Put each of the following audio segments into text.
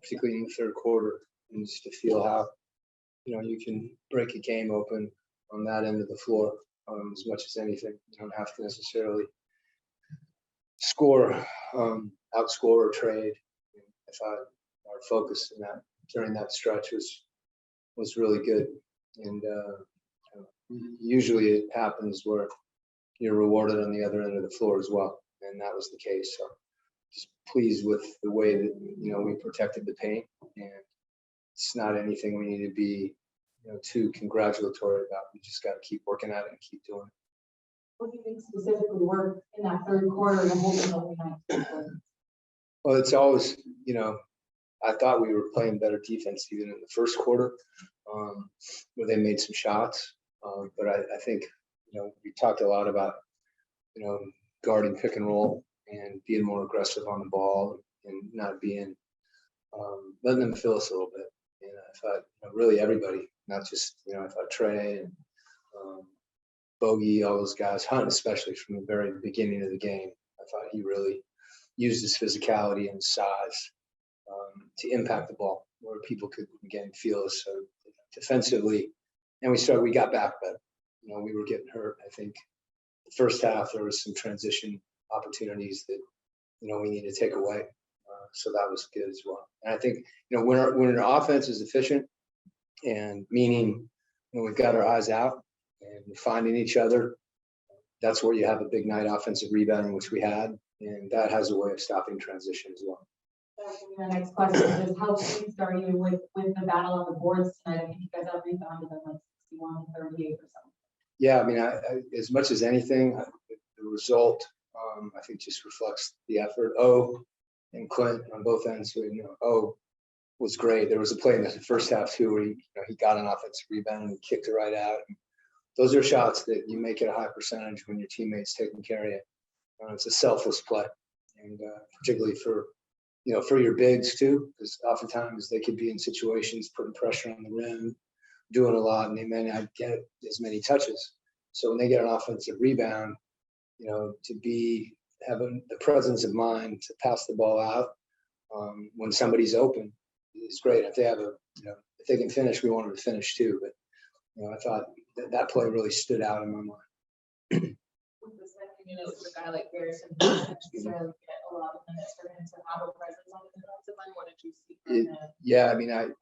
particularly in the third quarter, and just to feel how, you can break a game open on that end of the floor as much as anything. You don't have to necessarily score, outscore or trade. I thought our focus in that during that stretch was really good, and usually it happens where you're rewarded on the other end of the floor as well, and that was the case. So just pleased with the way that we protected the paint, and it's not anything we need to be too congratulatory about. We just got to keep working at it and keep doing it. What do you think specifically worked in that third quarter and holding up? Well, it's always, I thought we were playing better defense even in the first quarter, where they made some shots. But I think, we talked a lot about, guarding pick and roll and being more aggressive on the ball and not being, letting them fill us a little bit. And I thought, really everybody, not just, I thought Trey and Bogey, all those guys, Hunt especially from the very beginning of the game. I thought he really used his physicality and his size to impact the ball where people could, again, feel us. So defensively, and we got back better. We were getting hurt. I think the first half there was some transition opportunities that we need to take away. So that was good as well. And I think when our offense is efficient, and meaning we've got our eyes out and we're finding each other, that's where you have a big night offensive rebounding, which we had, and that has a way of stopping transition as well. The next question is, how pleased are you with the battle on the boards tonight? I think you guys have rebounded them like 61-38 or something. Yeah, I mean, I as much as anything, the result I think just reflects the effort. And Quin on both ends. So was great. There was a play in the first half too where he got an offensive rebound and he kicked it right out. And those are shots that you make at a high percentage when your teammate's taking care of you. It's a selfless play, and particularly for your bigs too, because oftentimes they could be in situations putting pressure on the rim, doing a lot, and they may not get as many touches. So when they get an offensive rebound, to be having the presence of mind to pass the ball out when somebody's open is great. If they have if they can finish, we want them to finish too. But I thought that play really stood out in my mind. With the second, with a guy like Garrison, who doesn't necessarily get a lot of minutes for him to have a presence on the defensive line. What did you see from him? Yeah, I mean,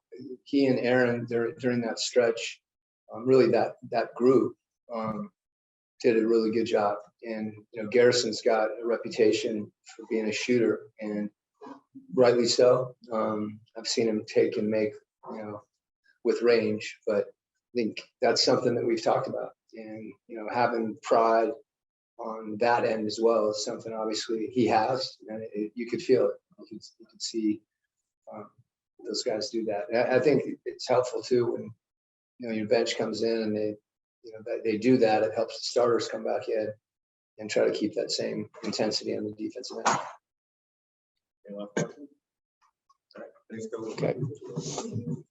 he and Aaron during that stretch, really that group did a really good job. And Garrison's got a reputation for being a shooter, and rightly so. I've seen him take and make with range, but I think that's something that we've talked about. And having pride on that end as well is something obviously he has, and you could feel it. You could see those guys do that. And I think it's helpful too when your bench comes in and they do that. It helps the starters come back in and try to keep that same intensity on the defensive end. Any last question? All right, thanks, Coach. Okay.